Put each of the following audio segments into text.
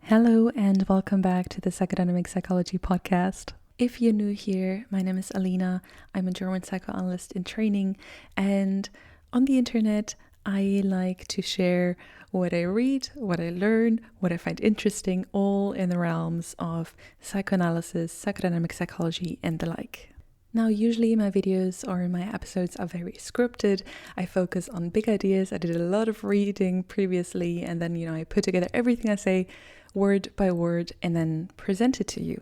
Hello and welcome back to the Psychodynamic Psychology podcast. If you're new here, my name is Alina. I'm a German psychoanalyst in training, and on the internet, I like to share what I read, what I learn, what I find interesting, all in the realms of psychoanalysis, psychodynamic psychology, and the like. Now, usually my videos or my episodes are very scripted. I focus on big ideas. I did a lot of reading previously, and then, I put together everything I say word by word and then present it to you.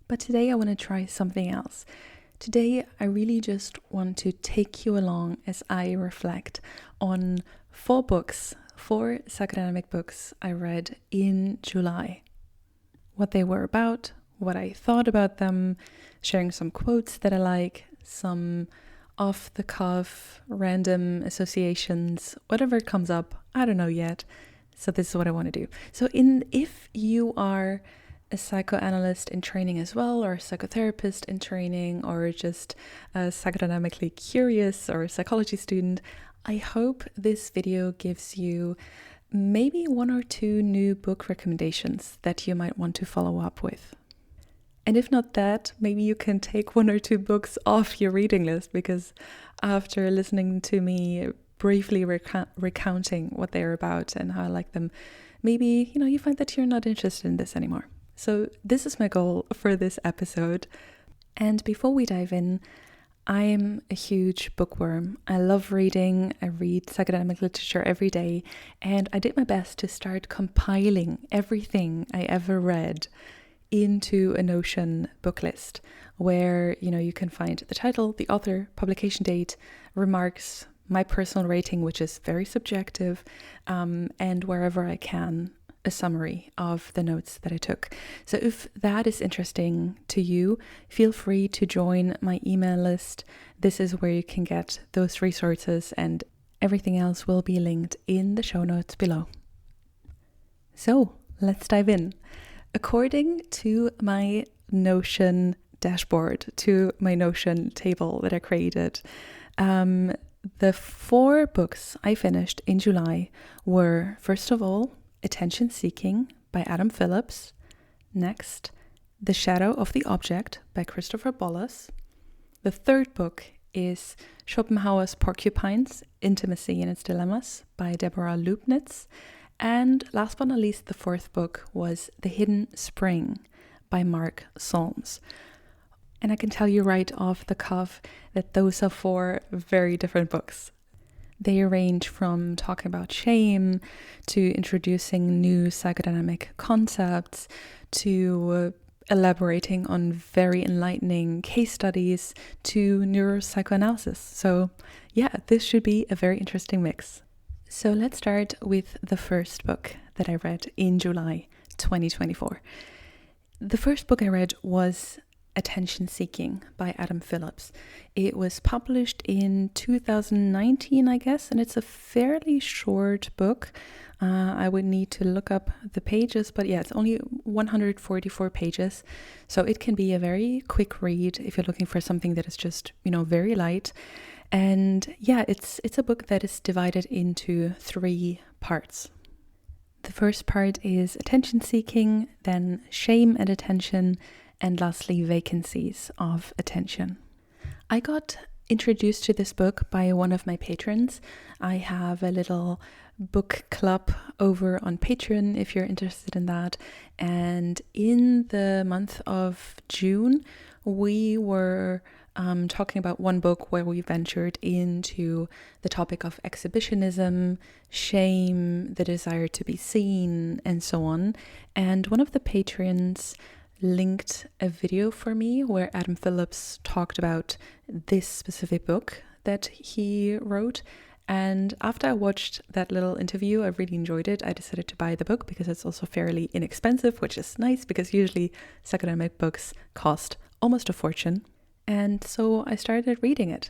But today I want to try something else. Today I really just want to take you along as I reflect on four psychodynamic books I read in July. What they were about, what I thought about them, sharing some quotes that I like, some off-the-cuff random associations, whatever comes up, I don't know yet. So this is what I want to do. So if you are a psychoanalyst in training as well, or a psychotherapist in training, or just a psychodynamically curious or a psychology student, I hope this video gives you maybe one or two new book recommendations that you might want to follow up with. And if not that, maybe you can take one or two books off your reading list, because after listening to me briefly recounting what they're about and how I like them, maybe, you find that you're not interested in this anymore. So this is my goal for this episode. And before we dive in, I'm a huge bookworm. I love reading. I read psychodynamic literature every day. And I did my best to start compiling everything I ever read into a Notion book list where, you can find the title, the author, publication date, remarks, my personal rating, which is very subjective, and wherever I can, a summary of the notes that I took. So if that is interesting to you, feel free to join my email list. This is where you can get those resources, and everything else will be linked in the show notes below. So let's dive in. According to my Notion dashboard, to my Notion table that I created, the four books I finished in July were, first of all, Attention Seeking by Adam Phillips. Next, The Shadow of the Object by Christopher Bollas. The third book is Schopenhauer's Porcupines, Intimacy and Its Dilemmas by Deborah Lubnitz. And last but not least, the fourth book was The Hidden Spring by Mark Solms. And I can tell you right off the cuff that those are four very different books. They range from talking about shame to introducing new psychodynamic concepts to elaborating on very enlightening case studies to neuropsychoanalysis. So yeah, this should be a very interesting mix. So let's start with the first book that I read in July 2024. The first book I read was Attention Seeking by Adam Phillips. It was published in 2019, I guess, and it's a fairly short book. I would need to look up the pages, but yeah, it's only 144 pages. So it can be a very quick read if you're looking for something that is just, very light. And yeah, it's a book that is divided into three parts. The first part is attention seeking, then shame and attention, and lastly, vacancies of attention. I got introduced to this book by one of my patrons. I have a little book club over on Patreon if you're interested in that. And in the month of June, we were talking about one book where we ventured into the topic of exhibitionism, shame, the desire to be seen, and so on. And one of the patrons linked a video for me where Adam Phillips talked about this specific book that he wrote. And after I watched that little interview, I really enjoyed it. I decided to buy the book because it's also fairly inexpensive, which is nice because usually psychodynamic books cost almost a fortune. And so I started reading it.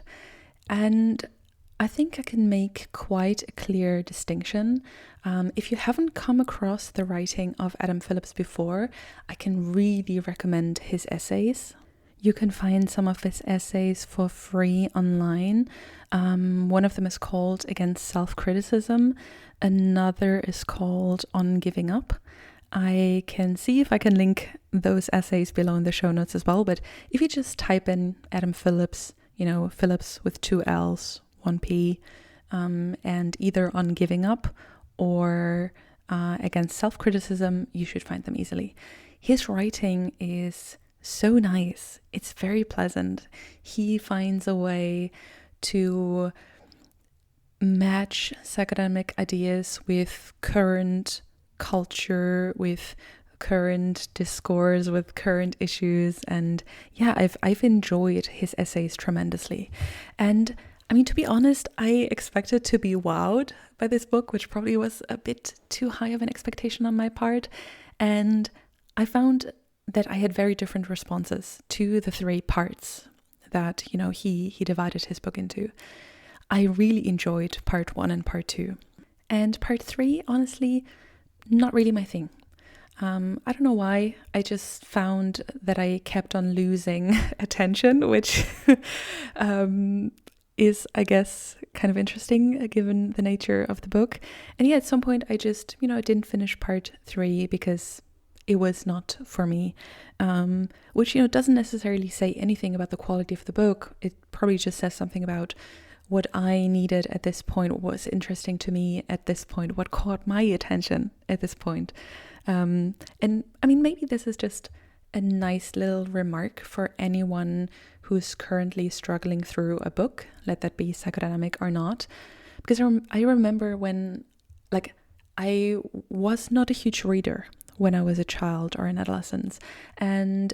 And I think I can make quite a clear distinction. If you haven't come across the writing of Adam Phillips before, I can really recommend his essays. You can find some of his essays for free online. One of them is called Against Self-Criticism. Another is called On Giving Up. I can see if I can link those essays below in the show notes as well. But if you just type in Adam Phillips, Phillips with 2 L's, 1 P, and either on giving up or against self-criticism, you should find them easily. His writing is so nice. It's very pleasant. He finds a way to match psychodynamic ideas with current culture, with current discourse, with current issues. And yeah, I've enjoyed his essays tremendously. And I mean, to be honest, I expected to be wowed by this book, which probably was a bit too high of an expectation on my part. And I found that I had very different responses to the 3 parts that, he divided his book into. I really enjoyed part 1 and part 2. And part 3, honestly, not really my thing. I don't know why. I just found that I kept on losing attention, which is, I guess, kind of interesting given the nature of the book. And yeah, at some point I just, I didn't finish part 3 because it was not for me, which, doesn't necessarily say anything about the quality of the book. It probably just says something about what I needed at this point, what was interesting to me at this point, what caught my attention at this point. And I mean, maybe this is just a nice little remark for anyone who's currently struggling through a book, let that be psychodynamic or not. Because I remember when, I was not a huge reader when I was a child or an adolescent. And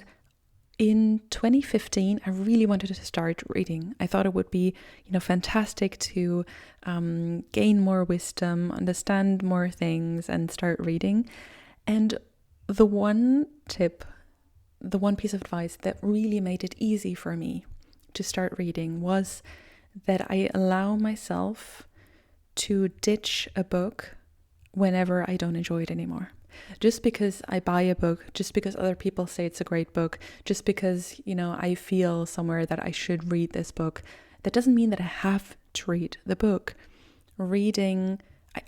in 2015, I really wanted to start reading. I thought it would be, fantastic to gain more wisdom, understand more things, and start reading. And the one piece of advice that really made it easy for me to start reading was that I allow myself to ditch a book whenever I don't enjoy it anymore. Just because I buy a book, just because other people say it's a great book, just because, I feel somewhere that I should read this book, that doesn't mean that I have to read the book.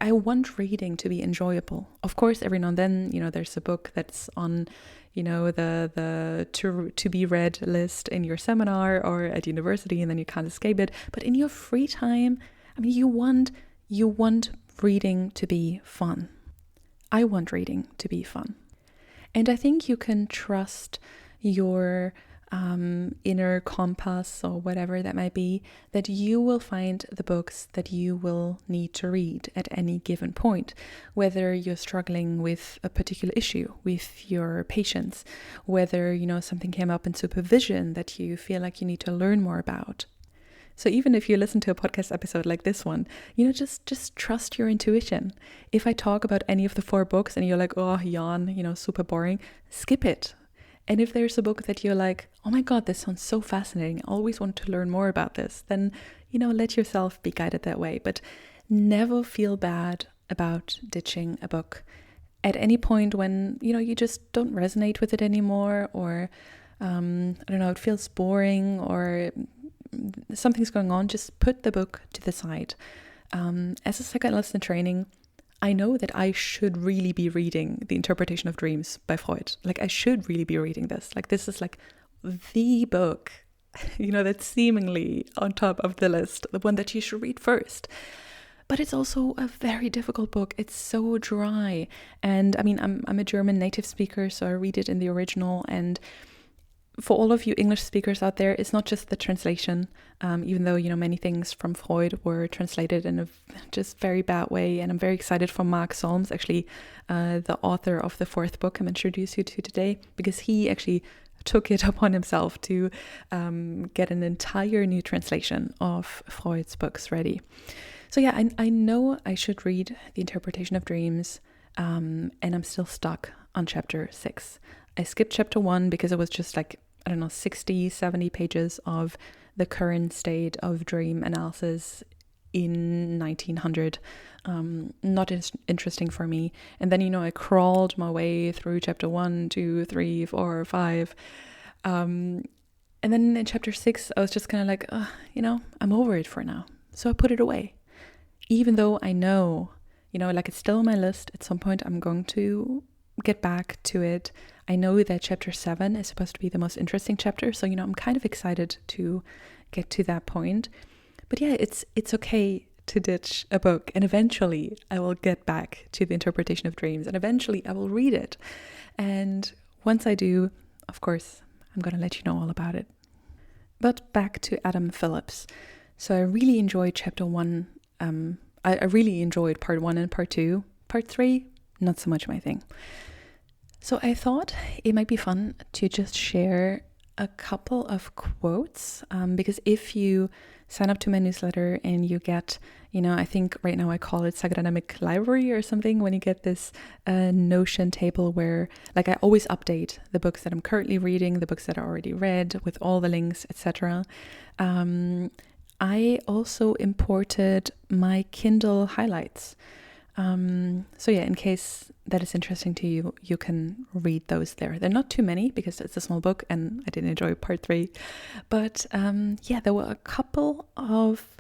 I want reading to be enjoyable. Of course, every now and then, there's a book that's on, the to be read list in your seminar or at university, and then you can't escape it. But in your free time, I mean, you want reading to be fun. I want reading to be fun. And I think you can trust your inner compass or whatever that might be, that you will find the books that you will need to read at any given point, whether you're struggling with a particular issue with your patients, whether, something came up in supervision that you feel like you need to learn more about. So even if you listen to a podcast episode like this one, just trust your intuition. If I talk about any of the 4 books and you're like, oh, yawn, super boring, skip it. And if there's a book that you're like, oh my God, this sounds so fascinating, I always want to learn more about this, then, let yourself be guided that way. But never feel bad about ditching a book. At any point when, you just don't resonate with it anymore, or, it feels boring, or something's going on, just put the book to the side. As a psychoanalyst in training, I know that I should really be reading The Interpretation of Dreams by Freud. I should really be reading this. This is the book, that's seemingly on top of the list, the one that you should read first. But it's also a very difficult book. It's so dry. And I mean, I'm a German native speaker, so I read it in the original. And for all of you English speakers out there, it's not just the translation, even though, many things from Freud were translated in a just very bad way. And I'm very excited for Mark Solms, actually the author of the 4th book I'm introducing you to today, because he actually took it upon himself to get an entire new translation of Freud's books ready. So yeah, I know I should read The Interpretation of Dreams, and I'm still stuck on chapter 6. I skipped chapter 1 because it was just 60, 70 pages of the current state of dream analysis in 1900. Not interesting for me. And then, I crawled my way through chapter 1, 2, 3, 4, 5. And then in chapter 6, I was just kind of I'm over it for now. So I put it away. Even though I know, it's still on my list. At some point, I'm going to get back to it. I know that chapter 7 is supposed to be the most interesting chapter, so I'm kind of excited to get to that point. But yeah, it's okay to ditch a book, and eventually I will get back to the interpretation of dreams, and eventually I will read it. And once I do, of course, I'm going to let you know all about it. But back to Adam Phillips. So I really enjoyed chapter 1. I really enjoyed part 1 and part 2. Part 3, not so much my thing. So I thought it might be fun to just share a couple of quotes, because if you sign up to my newsletter and you get, I think right now I call it Psychodynamic Library or something, when you get this Notion table where I always update the books that I'm currently reading, the books that I already read with all the links, etc. I also imported my Kindle highlights. So yeah, in case that is interesting to you, you can read those there. They're not too many because it's a small book and I didn't enjoy part 3. But there were a couple of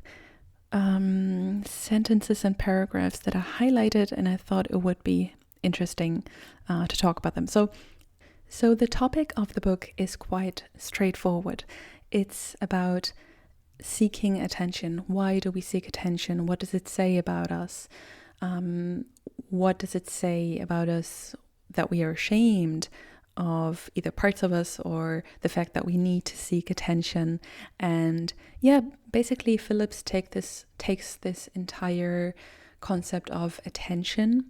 sentences and paragraphs that I highlighted, and I thought it would be interesting to talk about them. So the topic of the book is quite straightforward. It's about seeking attention. Why do we seek attention? What does it say about us? What does it say about us that we are ashamed of either parts of us or the fact that we need to seek attention? And yeah, basically Phillips takes this entire concept of attention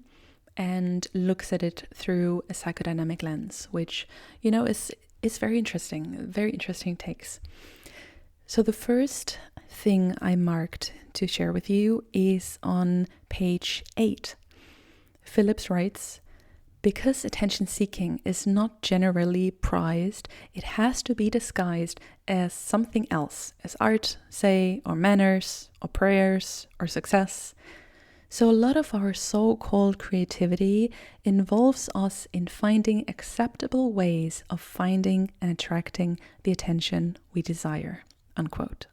and looks at it through a psychodynamic lens, which, is very interesting takes. So the first thing I marked to share with you is on page 8. Phillips writes, "Because attention seeking is not generally prized, it has to be disguised as something else, as art, say, or manners, or prayers, or success. So a lot of our so-called creativity involves us in finding acceptable ways of finding and attracting the attention we desire." Unquote.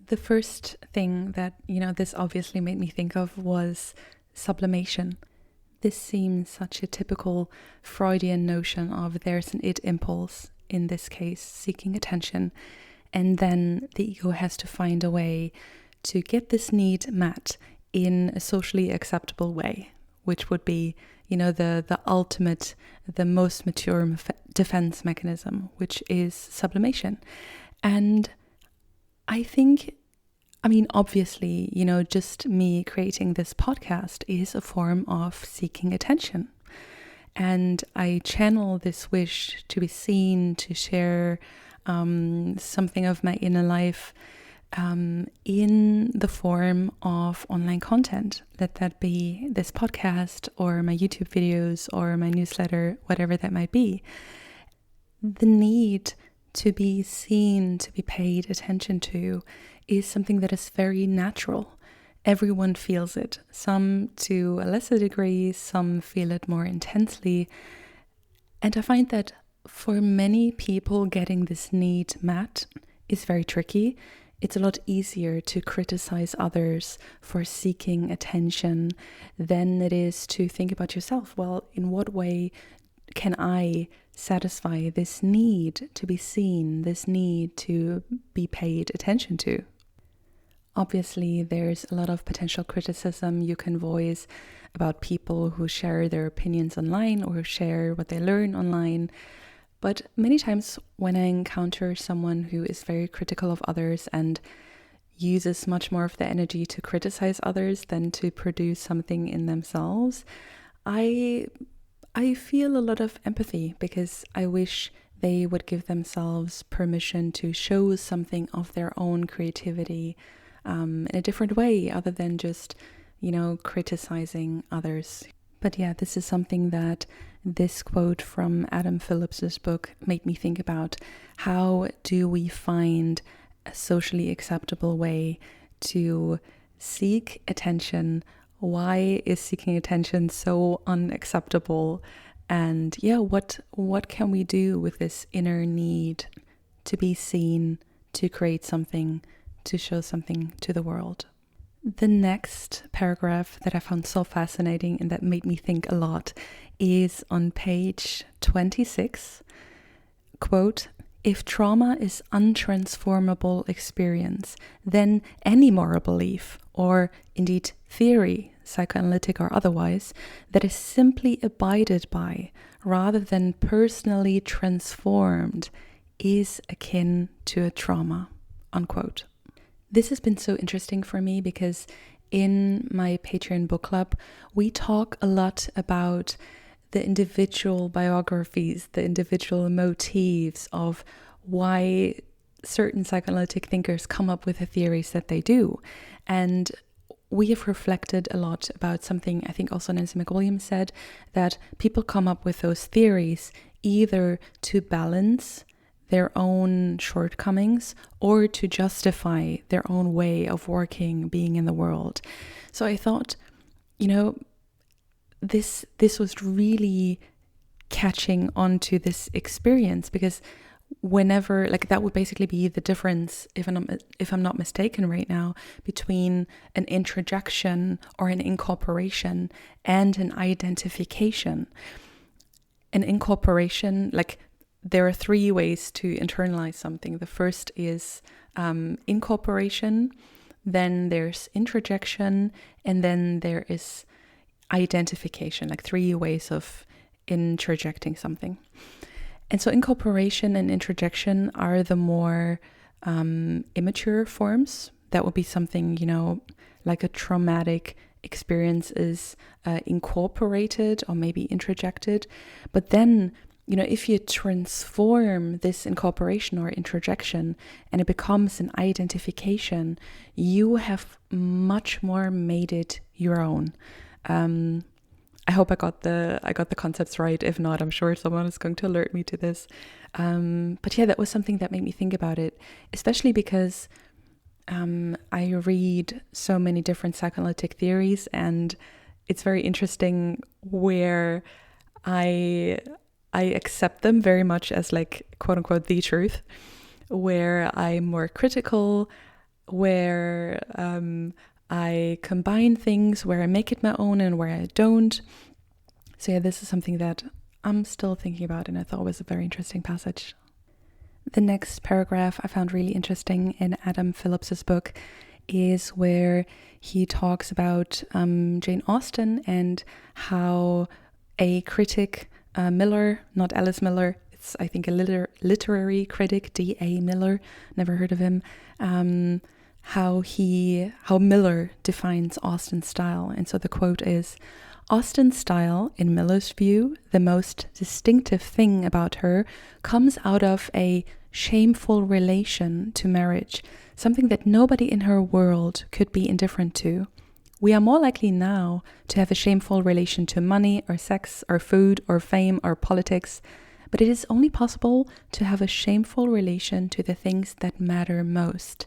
The first thing that, this obviously made me think of was sublimation. This seems such a typical Freudian notion of there's an id impulse, in this case, seeking attention, and then the ego has to find a way to get this need met in a socially acceptable way, which would be, the ultimate, the most mature defense mechanism, which is sublimation. And I think, obviously, just me creating this podcast is a form of seeking attention. And I channel this wish to be seen, to share something of my inner life in the form of online content. Let that be this podcast or my YouTube videos or my newsletter, whatever that might be. The need to be seen, to be paid attention to, is something that is very natural. Everyone feels it, some to a lesser degree, some feel it more intensely. And I find that for many people, getting this need met is very tricky. It's a lot easier to criticize others for seeking attention than it is to think about yourself. Well, in what way can I satisfy this need to be seen, this need to be paid attention to? Obviously, there's a lot of potential criticism you can voice about people who share their opinions online or share what they learn online. But many times when I encounter someone who is very critical of others and uses much more of the energy to criticize others than to produce something in themselves, I feel a lot of empathy, because I wish they would give themselves permission to show something of their own creativity in a different way, other than just, criticizing others. But yeah, this is something that this quote from Adam Phillips's book made me think about. How do we find a socially acceptable way to seek attention? Why is seeking attention so unacceptable? And yeah, what can we do with this inner need to be seen, to create something, to show something to the world? The next paragraph that I found so fascinating and that made me think a lot is on page 26. Quote, "If trauma is untransformable experience, then any moral belief, or indeed theory, psychoanalytic or otherwise, that is simply abided by rather than personally transformed is akin to a trauma." Unquote. This has been so interesting for me because in my Patreon book club, we talk a lot about the individual biographies, the individual motifs of why certain psychoanalytic thinkers come up with the theories that they do. And we have reflected a lot about something I think also Nancy McWilliams said, that people come up with those theories either to balance their own shortcomings or to justify their own way of working, being in the world. So I thought, this was really catching onto this experience, because whenever, that would basically be the difference, if I'm not mistaken right now, between an introjection or an incorporation and an identification. An incorporation, there are three ways to internalize something. The first is incorporation, then there's introjection, and then there is identification, three ways of introjecting something. And so incorporation and introjection are the more immature forms. That would be something, like a traumatic experience is incorporated or maybe introjected. But then, if you transform this incorporation or introjection and it becomes an identification, you have much more made it your own. I hope I got the concepts right. If not, I'm sure someone is going to alert me to this. But yeah, that was something that made me think about it, especially because I read so many different psychoanalytic theories, and it's very interesting where I accept them very much as quote unquote the truth, where I'm more critical, where I combine things, where I make it my own and where I don't. So yeah, this is something that I'm still thinking about, and I thought was a very interesting passage. The next paragraph I found really interesting in Adam Phillips's book is where he talks about Jane Austen and how a critic, Miller, not Alice Miller, it's I think a literary critic, D.A. Miller, never heard of him, how Miller defines Austen's style. And so the quote is, "Austen's style, in Miller's view, the most distinctive thing about her, comes out of a shameful relation to marriage, something that nobody in her world could be indifferent to. We are more likely now to have a shameful relation to money or sex or food or fame or politics, but it is only possible to have a shameful relation to the things that matter most.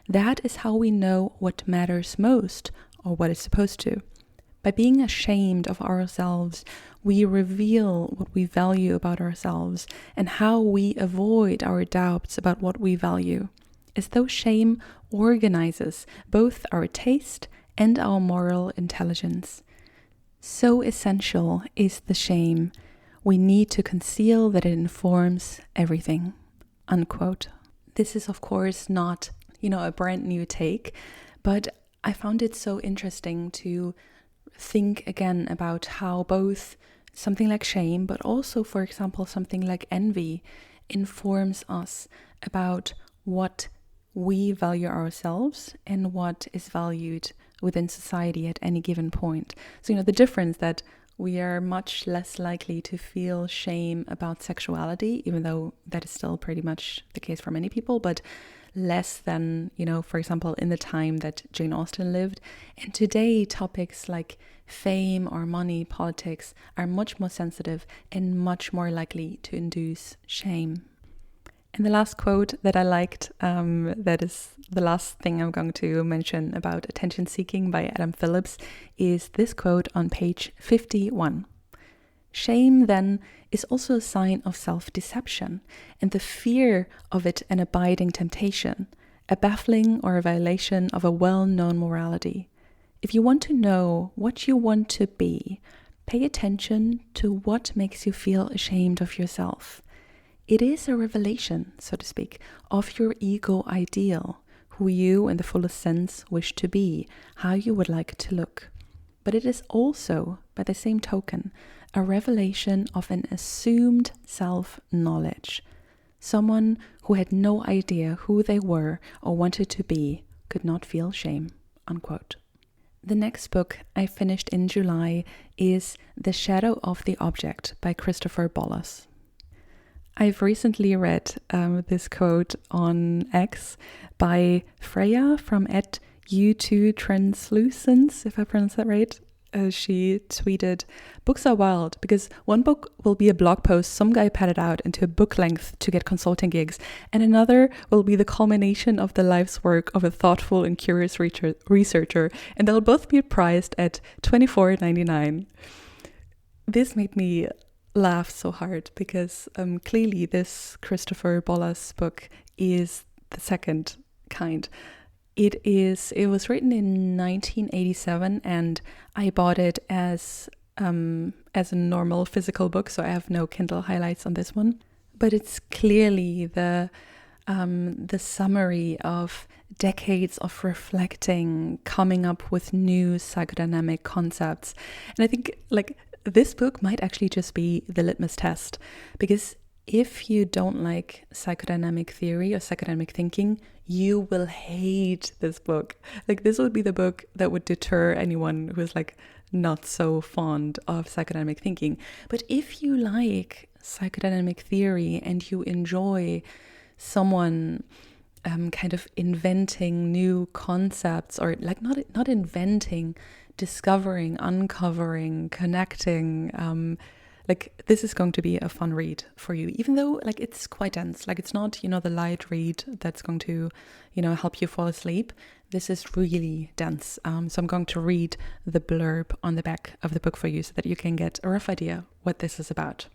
That is how we know what matters most, or what is supposed to. By being ashamed of ourselves, we reveal what we value about ourselves and how we avoid our doubts about what we value, as though shame organizes both our taste and our moral intelligence. So essential is the shame, we need to conceal that it informs everything." Unquote. This is, of course, not, a brand new take, but I found it so interesting to think again about how both something like shame, but also, for example, something like envy informs us about what we value ourselves and what is valued within society at any given point. So, the difference that we are much less likely to feel shame about sexuality, even though that is still pretty much the case for many people, but less than, for example, in the time that Jane Austen lived. And today, topics like fame or money, politics are much more sensitive and much more likely to induce shame. And the last quote that I liked, that is the last thing I'm going to mention about attention seeking by Adam Phillips, is this quote on page 51. "Shame, then, is also a sign of self-deception, and the fear of it an abiding temptation, a baffling or a violation of a well-known morality. If you want to know what you want to be, pay attention to what makes you feel ashamed of yourself. It is a revelation, so to speak, of your ego ideal, who you in the fullest sense wish to be, how you would like to look. But it is also, by the same token, a revelation of an assumed self-knowledge. Someone who had no idea who they were or wanted to be could not feel shame, unquote. The next book I finished in July is The Shadow of the Object by Christopher Bollas. I've recently read this quote on X by Freya from @U2Translucence, if I pronounce that right. She tweeted, "Books are wild because one book will be a blog post some guy padded out into a book length to get consulting gigs, and another will be the culmination of the life's work of a thoughtful and curious researcher, and they'll both be priced at $24.99. This made me laugh so hard because clearly this Christopher Bollas book is the second kind. It was written in 1987 and I bought it as a normal physical book, so I have no Kindle highlights on this one. But it's clearly the summary of decades of reflecting, coming up with new psychodynamic concepts. And I think this book might actually just be the litmus test, because if you don't like psychodynamic theory or psychodynamic thinking, you will hate this book. This would be the book that would deter anyone who is not so fond of psychodynamic thinking. But if you like psychodynamic theory and you enjoy someone kind of inventing new concepts, or not inventing, discovering, uncovering, connecting, this is going to be a fun read for you, even though it's quite dense. It's not, the light read that's going to, help you fall asleep. This is really dense. So I'm going to read the blurb on the back of the book for you so that you can get a rough idea what this is about.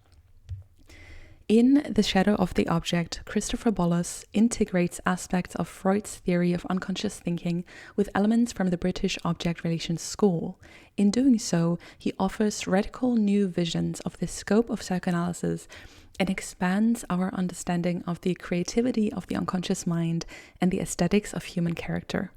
In The Shadow of the Object, Christopher Bollas integrates aspects of Freud's theory of unconscious thinking with elements from the British object relations school. In doing so, he offers radical new visions of the scope of psychoanalysis and expands our understanding of the creativity of the unconscious mind and the aesthetics of human character.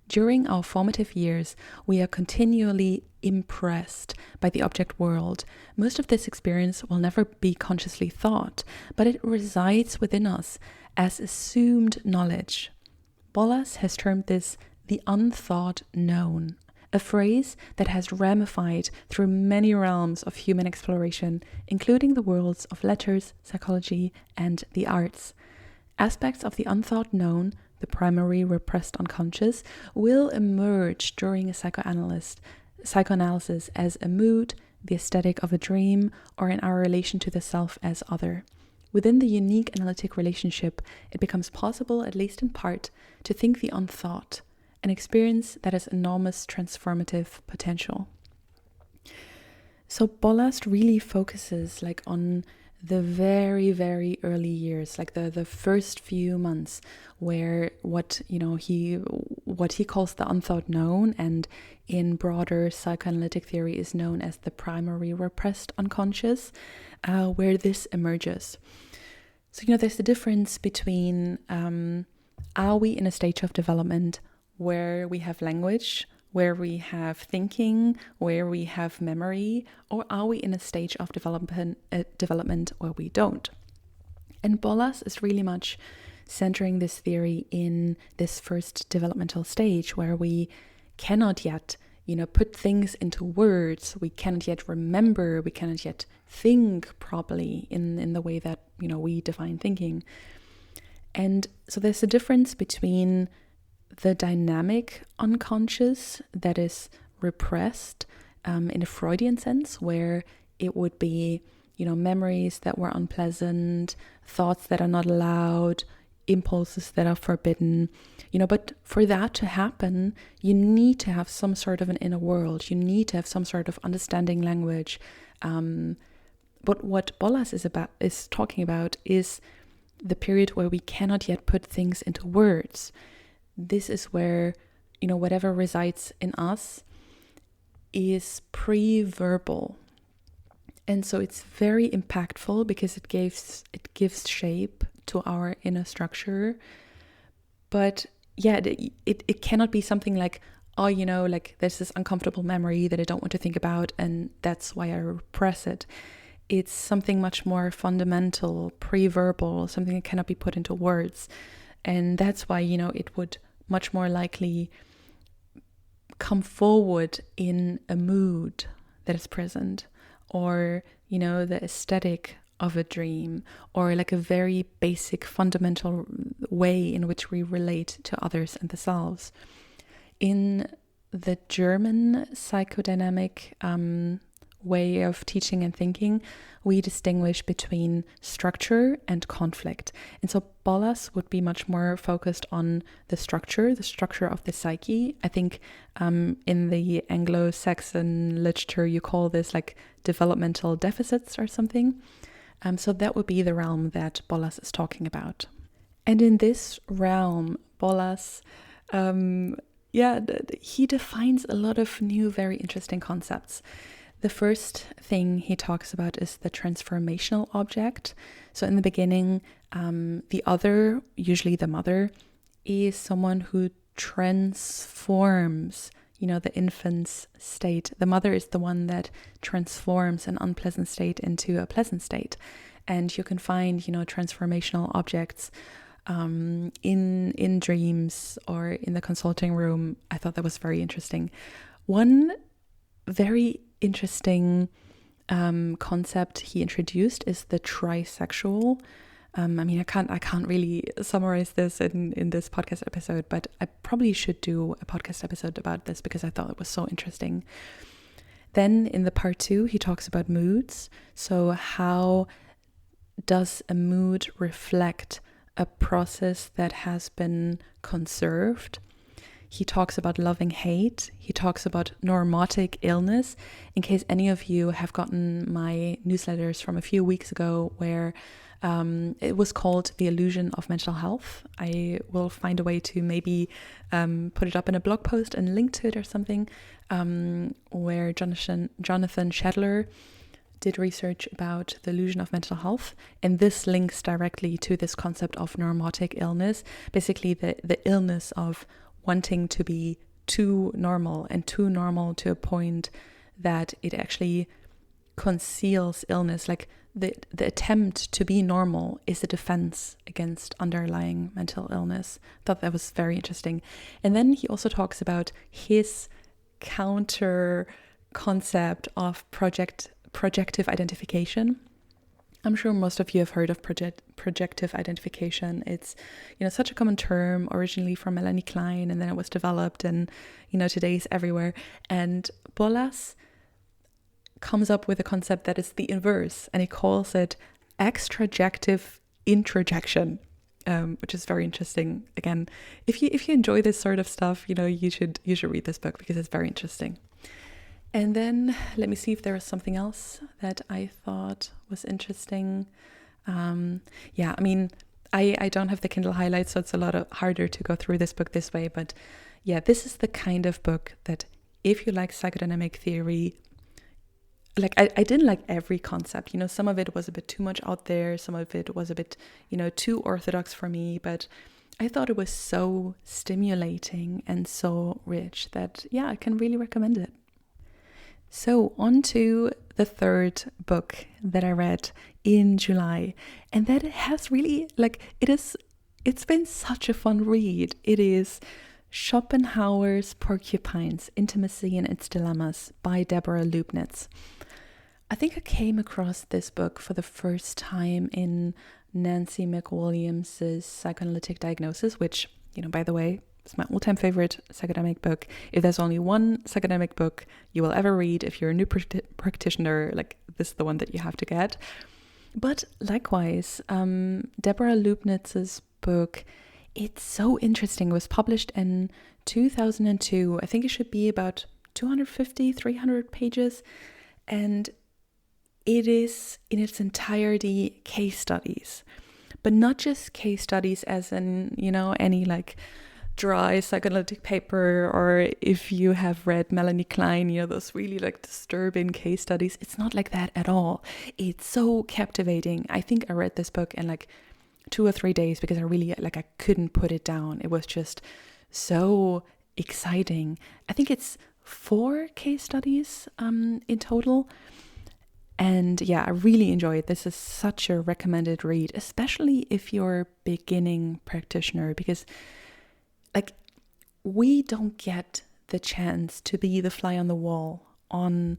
During our formative years, we are continually impressed by the object world. Most of this experience will never be consciously thought, but it resides within us as assumed knowledge. Bollas has termed this the unthought known, a phrase that has ramified through many realms of human exploration, including the worlds of letters, psychology, and the arts. Aspects of the unthought known, the primary repressed unconscious, will emerge during a psychoanalysis as a mood, the aesthetic of a dream, or in our relation to the self as other. Within the unique analytic relationship, it becomes possible, at least in part, to think the unthought, an experience that has enormous transformative potential. So Bollas really focuses on the very, very early years, the first few months, where what he calls the unthought known, and in broader psychoanalytic theory is known as the primary repressed unconscious, where this emerges. So there's the difference between are we in a stage of development where we have language, where we have thinking, where we have memory, or are we in a stage of development where we don't? And Bollas is really much centering this theory in this first developmental stage where we cannot yet, put things into words. We cannot yet remember. We cannot yet think properly in the way that, we define thinking. And so there's a difference between the dynamic unconscious that is repressed in a Freudian sense, where it would be, memories that were unpleasant, thoughts that are not allowed, impulses that are forbidden, but for that to happen, you need to have some sort of an inner world. You need to have some sort of understanding language. But what Bollas is talking about is the period where we cannot yet put things into words. This is where, whatever resides in us is pre-verbal. And so it's very impactful because it gives shape to our inner structure. But yeah, it cannot be something like, oh, like there's this uncomfortable memory that I don't want to think about, and that's why I repress it. It's something much more fundamental, pre-verbal, something that cannot be put into words. And that's why, it would much more likely come forward in a mood that is present, or, the aesthetic of a dream, or like a very basic fundamental way in which we relate to others and the selves. In the German psychodynamic way of teaching and thinking, we distinguish between structure and conflict. And so Bolas would be much more focused on the structure of the psyche. I think in the Anglo-Saxon literature, you call this like developmental deficits or something. So that would be the realm that Bolas is talking about. And in this realm, Bolas, he defines a lot of new, very interesting concepts. The first thing he talks about is the transformational object. So in the beginning, the other, usually the mother, is someone who transforms, the infant's state. The mother is the one that transforms an unpleasant state into a pleasant state. And you can find, transformational objects in dreams or in the consulting room. I thought that was very interesting. One very interesting concept he introduced is the trisexual. I can't really summarize this in this podcast episode, but I probably should do a podcast episode about this because I thought it was so interesting. Then in the part 2, he talks about moods. So how does a mood reflect a process that has been conserved? He talks about loving hate. He talks about neurotic illness. In case any of you have gotten my newsletters from a few weeks ago where it was called The Illusion of Mental Health. I will find a way to maybe put it up in a blog post and link to it or something, where Jonathan Shadler did research about the illusion of mental health. And this links directly to this concept of neurotic illness, basically the illness of wanting to be too normal to a point that it actually conceals illness. Like the attempt to be normal is a defense against underlying mental illness. I thought that was very interesting. And then he also talks about his counter concept of projective identification. I'm sure most of you have heard of projective identification. It's, such a common term, originally from Melanie Klein, and then it was developed and, today is everywhere. And Bolas comes up with a concept that is the inverse, and he calls it extrajective introjection, which is very interesting. Again, if you enjoy this sort of stuff, you should read this book because it's very interesting. And then let me see if there is something else that I thought was interesting. I don't have the Kindle highlights, so it's a lot harder to go through this book this way. But yeah, this is the kind of book that if you like psychodynamic theory, like I didn't like every concept. Some of it was a bit too much out there. Some of it was a bit, too orthodox for me. But I thought it was so stimulating and so rich that, yeah, I can really recommend it. So on to the third book that I read in July, and that has really, it's been such a fun read. It is Schopenhauer's Porcupines, Intimacy and Its Dilemmas by Deborah Lubnitz. I think I came across this book for the first time in Nancy McWilliams' Psychoanalytic Diagnosis, which, by the way, it's my all-time favorite psychodynamic book. If there's only one psychodynamic book you will ever read, if you're a new practitioner, this is the one that you have to get. But likewise, Deborah Lubnitz's book, it's so interesting. It was published in 2002. I think it should be about 250, 300 pages. And it is in its entirety case studies. but not just case studies as in, any like dry psychoanalytic paper, or if you have read Melanie Klein, those really like disturbing case studies. It's not like that at all. It's so captivating. I think I read this book in like 2 or 3 days because I couldn't put it down. It was just so exciting. I think it's 4 case studies in total. And yeah, I really enjoy it. This is such a recommended read, especially if you're a beginning practitioner, because like we don't get the chance to be the fly on the wall on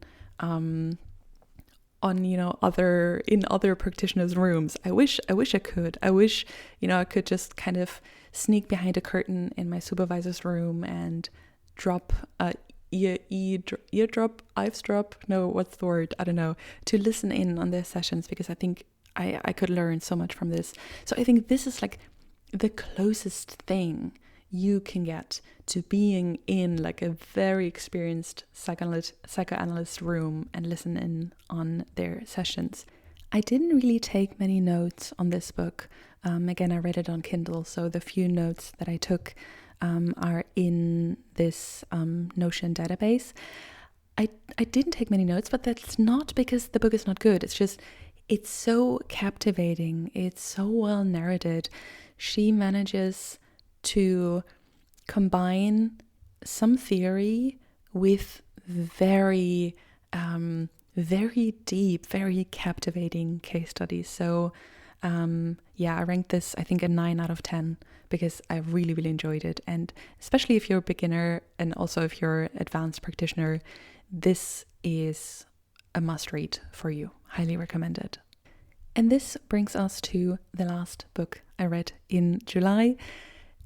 other practitioners' rooms. I wish I could. I wish I could just kind of sneak behind a curtain in my supervisor's room and drop a eavesdrop, what's the word? I don't know, to listen in on their sessions, because I think I could learn so much from this. So I think this is like the closest thing you can get to being in like a very experienced psychoanalyst room and listen in on their sessions. I didn't really take many notes on this book. Again, I read it on Kindle, so the few notes that I took are in this Notion database. I didn't take many notes, but that's not because the book is not good. It's just, it's so captivating. It's so well narrated. She manages to combine some theory with very deep, very captivating case studies. So I ranked this, I think, a 9 out of 10 because I really, really enjoyed it. And especially if you're a beginner and also if you're an advanced practitioner, this is a must read for you. Highly recommended. And this brings us to the last book I read in July.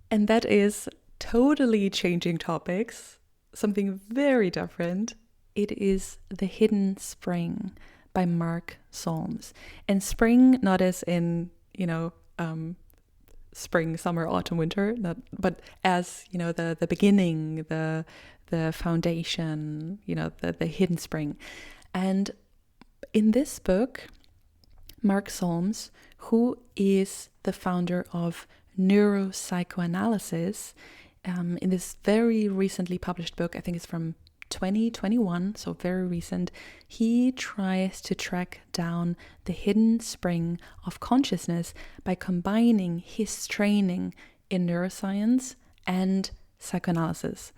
And that is totally changing topics, something very different. It is The Hidden Spring by Mark Solms. And spring, not as in, spring, summer, autumn, winter, but as, the beginning, the foundation, the hidden spring. And in this book, Mark Solms, who is the founder of neuropsychoanalysis, in this very recently published book, I think it's from 2021, so very recent, he tries to track down the hidden spring of consciousness by combining his training in neuroscience and psychoanalysis.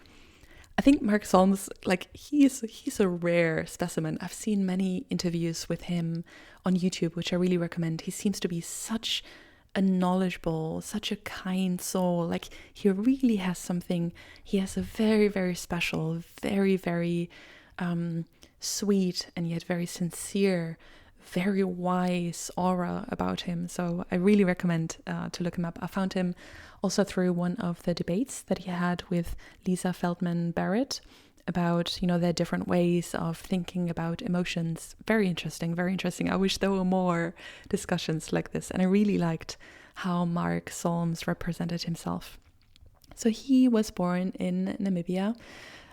I think Mark Solms, he's a rare specimen. I've seen many interviews with him on YouTube, which I really recommend. He seems to be such a knowledgeable, such a kind soul. Like, he really has something. He has a very, very special, very, very sweet and yet very sincere, very wise aura about him. So I really recommend to look him up. I found him also through one of the debates that he had with Lisa Feldman Barrett about, their different ways of thinking about emotions. Very interesting, very interesting. I wish there were more discussions like this. And I really liked how Mark Solms represented himself. So he was born in Namibia.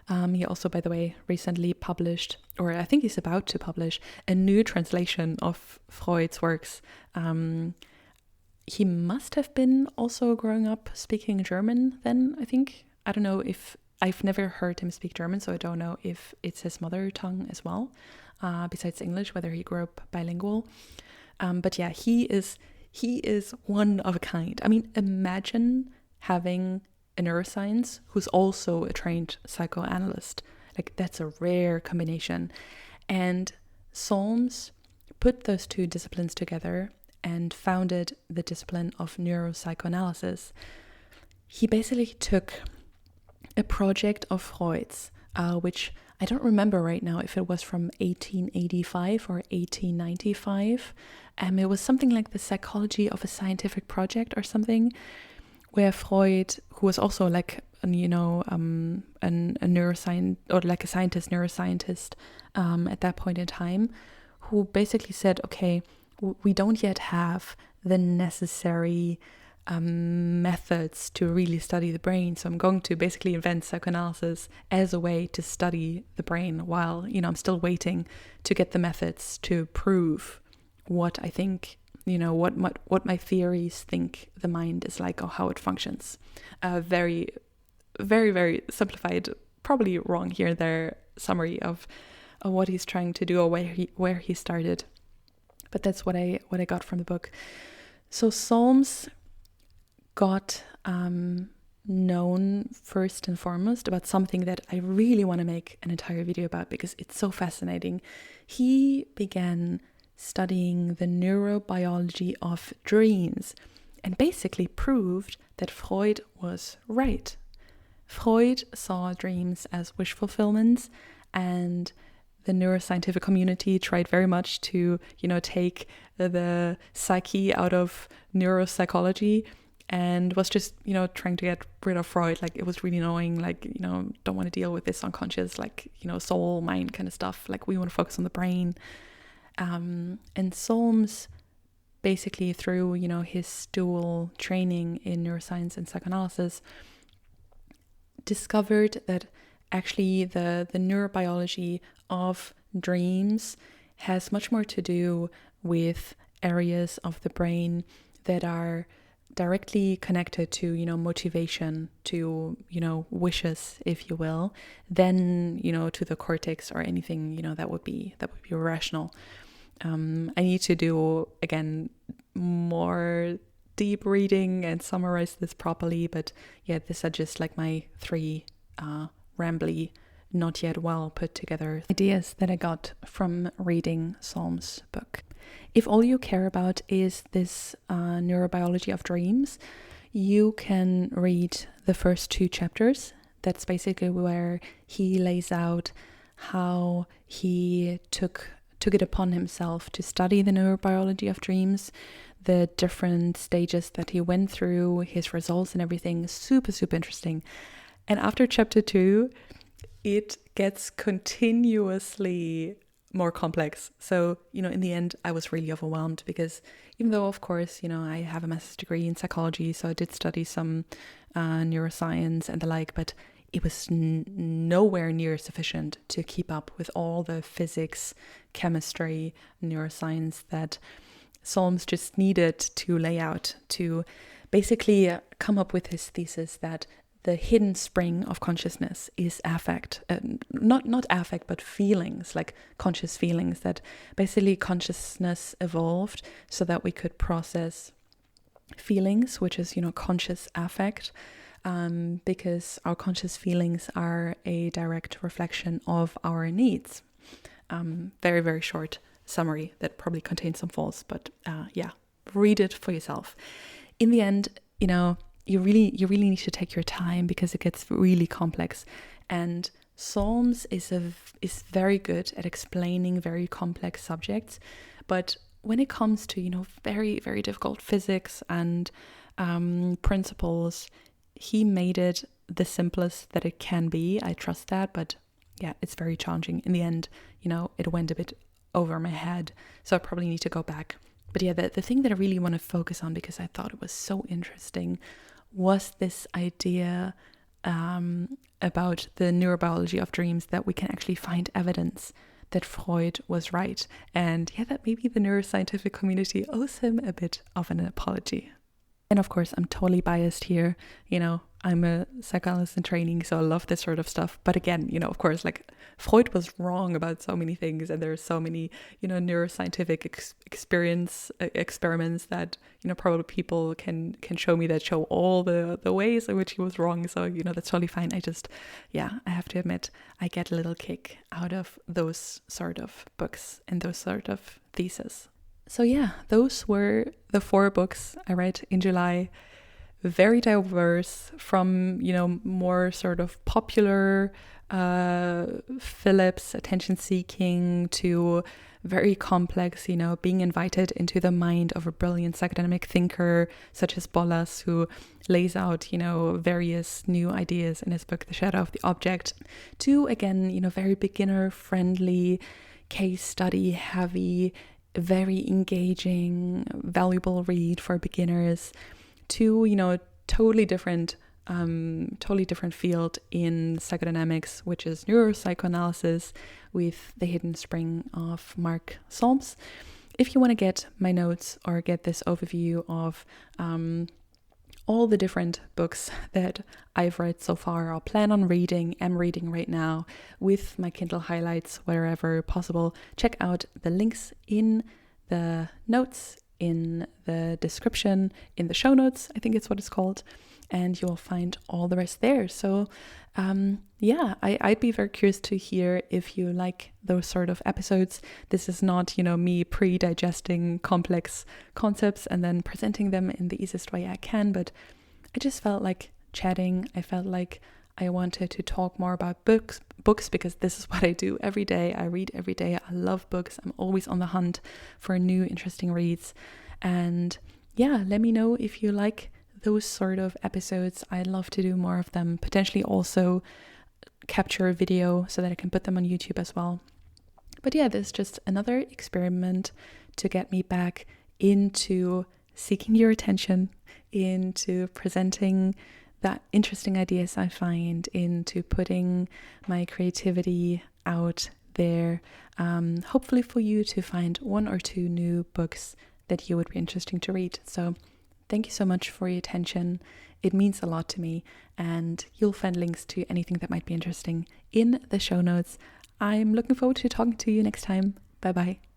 He also, by the way, recently published, or I think he's about to publish, a new translation of Freud's works. He must have been also growing up speaking German then, I think. I don't know if, I've never heard him speak German, so I don't know if it's his mother tongue as well, besides English, whether he grew up bilingual. But yeah, he is one of a kind. I mean, imagine having a neuroscience who's also a trained psychoanalyst. Like, that's a rare combination. And Solms put those two disciplines together and founded the discipline of neuropsychoanalysis. He basically took a project of Freud's, which I don't remember right now if it was from 1885 or 1895. It was something like the psychology of a scientific project or something, where Freud, who was also like a neuroscientist or like a neuroscientist at that point in time, who basically said, okay, we don't yet have the necessary methods to really study the brain. So I'm going to basically invent psychoanalysis as a way to study the brain while, I'm still waiting to get the methods to prove what I think what my theories think the mind is like or how it functions. Very, very, very simplified, probably wrong here and there summary of what he's trying to do or where he started. But that's what I got from the book. So Solms got known first and foremost about something that I really want to make an entire video about because it's so fascinating. He began studying the neurobiology of dreams and basically proved that Freud was right. Freud saw dreams as wish fulfillments, and the neuroscientific community tried very much to, take the psyche out of neuropsychology and was just, trying to get rid of Freud. Like, it was really annoying, like, don't want to deal with this unconscious, like, soul, mind kind of stuff. Like, we want to focus on the brain. And Solms, basically through, his dual training in neuroscience and psychoanalysis, discovered that actually the neurobiology of dreams has much more to do with areas of the brain that are directly connected to, motivation, to, wishes, if you will, than, to the cortex or anything, that would be rational. I need to do, again, more deep reading and summarize this properly, but yeah, these are just like my three rambly, not yet well put together ideas that I got from reading Solms' book. If all you care about is this neurobiology of dreams, you can read the first 2 chapters. That's basically where he lays out how he took it upon himself to study the neurobiology of dreams, the different stages that he went through, his results and everything. Super, super interesting. And after chapter 2, it gets continuously more complex. So, in the end, I was really overwhelmed because even though, of course, I have a master's degree in psychology, so I did study some neuroscience and the like, but it was nowhere near sufficient to keep up with all the physics, chemistry, neuroscience that Solms just needed to lay out to basically come up with his thesis that the hidden spring of consciousness is affect, not affect, but feelings, like conscious feelings, that basically consciousness evolved so that we could process feelings, which is, conscious affect, because our conscious feelings are a direct reflection of our needs. Very, very short summary that probably contains some faults, but read it for yourself. In the end, you really need to take your time because it gets really complex. And Solms is very good at explaining very complex subjects, but when it comes to very, very difficult physics and principles, he made it the simplest that it can be. I trust that, but yeah, it's very challenging. In the end, it went a bit over my head, so I probably need to go back. But yeah, the thing that I really want to focus on, because I thought it was so interesting, was this idea about the neurobiology of dreams, that we can actually find evidence that Freud was right. And yeah, that maybe the neuroscientific community owes him a bit of an apology. And of course, I'm totally biased here. I'm a psychoanalyst in training, so I love this sort of stuff. But again, of course, like, Freud was wrong about so many things, and there are so many, neuroscientific experiments that, probably people can show me that show all the ways in which he was wrong. So, that's totally fine. I have to admit, I get a little kick out of those sort of books and those sort of theses. So yeah, those were the 4 books I read in July. Very diverse, from, more sort of popular Phillips, attention-seeking, to very complex, being invited into the mind of a brilliant psychodynamic thinker such as Bollas, who lays out, various new ideas in his book, The Shadow of the Object, to, again, very beginner-friendly, case study heavy, very engaging, valuable read for beginners, to, totally different field in psychodynamics, which is neuropsychoanalysis, with the hidden spring of Mark Solms. if you want to get my notes or get this overview of all the different books that I've read so far or plan on reading, am reading right now with my Kindle highlights wherever possible, check out the links in the notes, in the description, in the show notes, I think it's what it's called, and you'll find all the rest there. So I'd be very curious to hear if you like those sort of episodes. This is not, me pre-digesting complex concepts and then presenting them in the easiest way I can, but I just felt like chatting. I felt like I wanted to talk more about books because this is what I do every day. I read every day. I love books. I'm always on the hunt for new interesting reads. And let me know if you like those sort of episodes. I'd love to do more of them, potentially also capture a video so that I can put them on YouTube as well. But this is just another experiment to get me back into seeking your attention, into presenting that interesting ideas I find, into putting my creativity out there, hopefully for you to find one or two new books that you would be interesting to read. So thank you so much for your attention. It means a lot to me, and you'll find links to anything that might be interesting in the show notes. I'm looking forward to talking to you next time. Bye bye.